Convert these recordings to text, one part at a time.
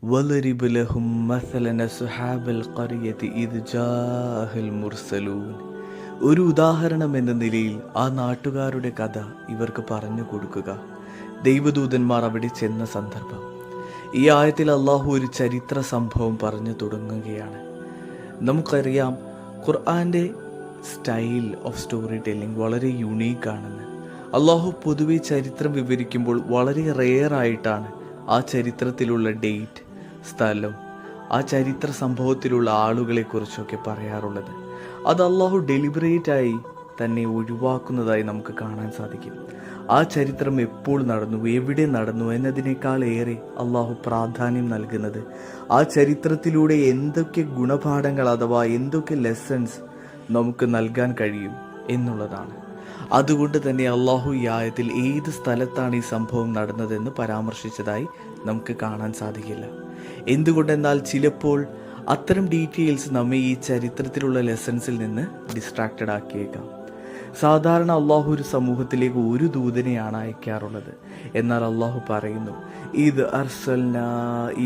വളരിബ് ലഹും മസലന സുഹാബൽ ഖറിയതി ഇദ് ജാഅഹൽ മുർസലൂൻ. ഒരു ഉദാഹരണം എന്ന നിലയിൽ ആ നാട്ടുകാരുടെ കഥ ഇവർക്ക് പറഞ്ഞു കൊടുക്കുക. ദൈവദൂതന്മാർ അവിടെ ചെന്ന സന്ദർഭം. ഈ ആയത്തിൽ അള്ളാഹു ഒരു ചരിത്ര സംഭവം പറഞ്ഞു തുടങ്ങുകയാണ്. നമുക്കറിയാം, ഖുർആൻ്റെ സ്റ്റൈൽ ഓഫ് സ്റ്റോറി ടെല്ലിംഗ് വളരെ യുണീക്കാണെന്ന്. അള്ളാഹു പൊതുവെ ചരിത്രം വിവരിക്കുമ്പോൾ വളരെ റെയറായിട്ടാണ് ആ ചരിത്രത്തിലുള്ള ഡേറ്റ്, സ്ഥലം, ആ ചരിത്ര സംഭവത്തിലുള്ള ആളുകളെക്കുറിച്ചൊക്കെ പറയാറുള്ളത്. അത് അള്ളാഹു ഡെലിബറേറ്റായി തന്നെ ഒഴിവാക്കുന്നതായി നമുക്ക് കാണാൻ സാധിക്കും. ആ ചരിത്രം എപ്പോൾ നടന്നു, എവിടെ നടന്നു എന്നതിനേക്കാൾ ഏറെ അള്ളാഹു പ്രാധാന്യം നൽകുന്നത് ആ ചരിത്രത്തിലൂടെ എന്തൊക്കെ ഗുണപാഠങ്ങൾ അഥവാ എന്തൊക്കെ ലെസൺസ് നമുക്ക് നൽകാൻ കഴിയും എന്നുള്ളതാണ്. അതുകൊണ്ട് തന്നെ അള്ളാഹു ഈ ആയത്തിൽ ഏത് സ്ഥലത്താണ് ഈ സംഭവം നടന്നതെന്ന് പരാമർശിച്ചതായി നമുക്ക് കാണാൻ സാധിക്കില്ല. എന്തുകൊണ്ടെന്നാൽ ചിലപ്പോൾ അത്തരം ഡീറ്റെയിൽസ് നമ്മെ ഈ ചരിത്രത്തിലുള്ള ലെസൺസിൽ നിന്ന് ഡിസ്ട്രാക്റ്റഡ് ആക്കിയേക്കാം. സാധാരണ അള്ളാഹു ഒരു സമൂഹത്തിലേക്ക് ഒരു ദൂതനെയാണ് അയക്കാറുള്ളത്. എന്നാൽ അള്ളാഹു പറയുന്നു, ഇത് അർസൽനാ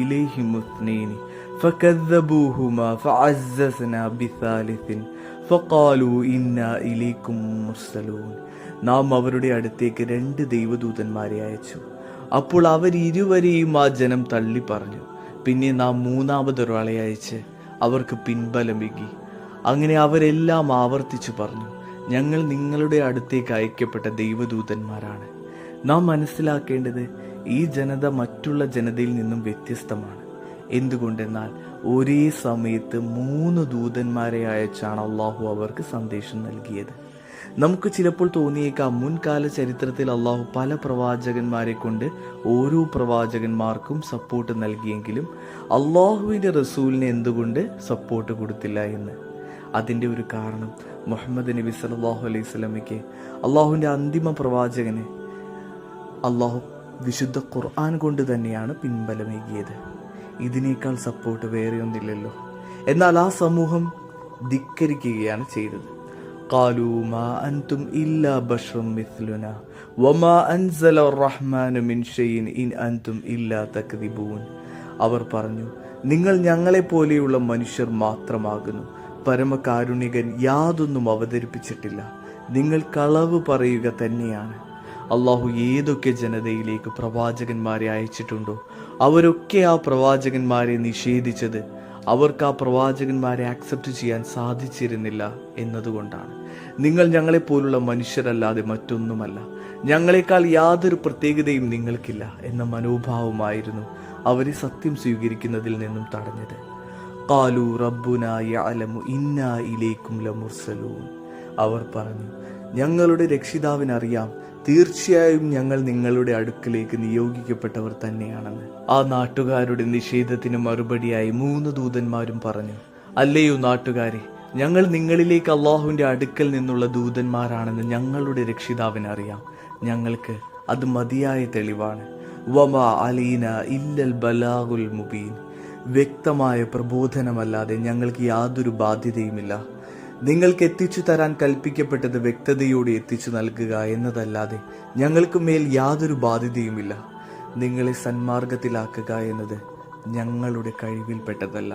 ഇലൈഹിം ഇത്നൈനി ഫകദ്ദബൂഹുമാ ഫഅസ്സസ്നാ ബിസാലിസിൻ ഫഖാലൂ ഇന്നാ ഇലൈക്കും മുർസലൂൻ. നാം അവരുടെ അടുത്തേക്ക് 2 ദൈവദൂതന്മാരെ അയച്ചു. അപ്പോൾ അവരിരുവരെയും ആ ജനം തള്ളി പറഞ്ഞു. പിന്നെ നാം 3-മതൊരാളെ അയച്ച് അവർക്ക് പിൻബലമേകി. അങ്ങനെ അവരെല്ലാം ആവർത്തിച്ചു പറഞ്ഞു, ഞങ്ങൾ നിങ്ങളുടെ അടുത്തേക്ക് അയക്കപ്പെട്ട ദൈവദൂതന്മാരാണ്. നാം മനസ്സിലാക്കേണ്ടത്, ഈ ജനത മറ്റുള്ള ജനതയിൽ നിന്നും വ്യത്യസ്തമാണ്. എന്തുകൊണ്ടെന്നാൽ ഒരേ സമയത്ത് 3 ദൂതന്മാരെ അയച്ചാണ് അള്ളാഹു അവർക്ക് സന്ദേശം നൽകിയത്. നമുക്ക് ചിലപ്പോൾ തോന്നിയേക്കാം, മുൻകാല ചരിത്രത്തിൽ അള്ളാഹു പല പ്രവാചകന്മാരെ കൊണ്ട് ഓരോ പ്രവാചകന്മാർക്കും സപ്പോർട്ട് നൽകിയെങ്കിലും അള്ളാഹുവിൻ്റെ റസൂലിന് എന്തുകൊണ്ട് സപ്പോർട്ട് കൊടുത്തില്ല എന്ന്. അതിൻ്റെ ഒരു കാരണം, മുഹമ്മദ് നബി സല്ലല്ലാഹു അലൈഹി വസല്ലമയ്ക്ക് അള്ളാഹുവിൻ്റെ അന്തിമ പ്രവാചകന് അള്ളാഹു വിശുദ്ധ ഖുർആൻ കൊണ്ട് തന്നെയാണ് പിൻബലമേകിയത്. ഇതിനേക്കാൾ സപ്പോർട്ട് വേറെയൊന്നില്ലല്ലോ. എന്നാൽ ആ സമൂഹം ധിക്കരിക്കുകയാണ് ചെയ്തത്. ഖാലൂ മാ അൻതും ഇല്ലാ ബശറും മിസ്ലുനാ വമാ അൻസല അർ-റഹ്മാനു മിൻ ഷൈഇൻ ഇൻ അൻതും ഇല്ലാ തക്ദിബൂൻ. അവർ പറഞ്ഞു, നിങ്ങൾ ഞങ്ങളെപ്പോലെയുള്ള മനുഷ്യർ മാത്രമാകുന്നു. പരമകാരുണികൻ യാതൊന്നും അവതരിപ്പിച്ചിട്ടില്ല. നിങ്ങൾ കളവ് പറയുക തന്നെയാണ്. അള്ളാഹു ഏതൊക്കെ ജനതയിലേക്ക് പ്രവാചകന്മാരെ അയച്ചിട്ടുണ്ടോ അവരൊക്കെ ആ പ്രവാചകന്മാരെ നിഷേധിച്ചത് അവർക്ക് ആ പ്രവാചകന്മാരെ ആക്സെപ്റ്റ് ചെയ്യാൻ സാധിച്ചിരുന്നില്ല എന്നതുകൊണ്ടാണ്. നിങ്ങൾ ഞങ്ങളെപ്പോലുള്ള മനുഷ്യരല്ലാതെ മറ്റൊന്നുമല്ല, ഞങ്ങളെക്കാൾ യാതൊരു പ്രത്യേകതയും നിങ്ങൾക്കില്ല എന്ന മനോഭാവമായിരുന്നു അവരെ സത്യം സ്വീകരിക്കുന്നതിൽ നിന്നും തടഞ്ഞത്. ഖാലൂ റബ്ബുനാ യഅലമു ഇന്നാ ഇലൈക്കും ലമുർസലൂൻ. അവർ പറഞ്ഞു, ഞങ്ങളുടെ രക്ഷിതാവിനറിയാം, തീർച്ചയായും ഞങ്ങൾ നിങ്ങളുടെ അടുക്കിലേക്ക് നിയോഗിക്കപ്പെട്ടവർ തന്നെയാണെന്ന്. ആ നാട്ടുകാരുടെ നിഷേധത്തിന് മറുപടിയായി 3 ദൂതന്മാരും പറഞ്ഞു, അല്ലയോ നാട്ടുകാരെ, ഞങ്ങൾ നിങ്ങളിലേക്ക് അള്ളാഹുവിൻ്റെ അടുക്കൽ നിന്നുള്ള ദൂതന്മാരാണെന്ന് ഞങ്ങളുടെ രക്ഷിതാവിനറിയാം. ഞങ്ങൾക്ക് അത് മതിയായ തെളിവാണ്. വമാ അലീന ഇല്ലൽ ബലാഗുൽ മുബീൻ. വ്യക്തമായ പ്രബോധനമല്ലാതെ ഞങ്ങൾക്ക് യാതൊരു ബാധ്യതയുമില്ല. നിങ്ങൾക്ക് എത്തിച്ചു തരാൻ കൽപ്പിക്കപ്പെട്ടത് വ്യക്തതയോടെ എത്തിച്ചു നൽകുക എന്നതല്ലാതെ ഞങ്ങൾക്ക് മേൽ യാതൊരു ബാധ്യതയുമില്ല. നിങ്ങളെ സന്മാർഗത്തിലാക്കുക എന്നത് ഞങ്ങളുടെ കഴിവിൽപ്പെട്ടതല്ല.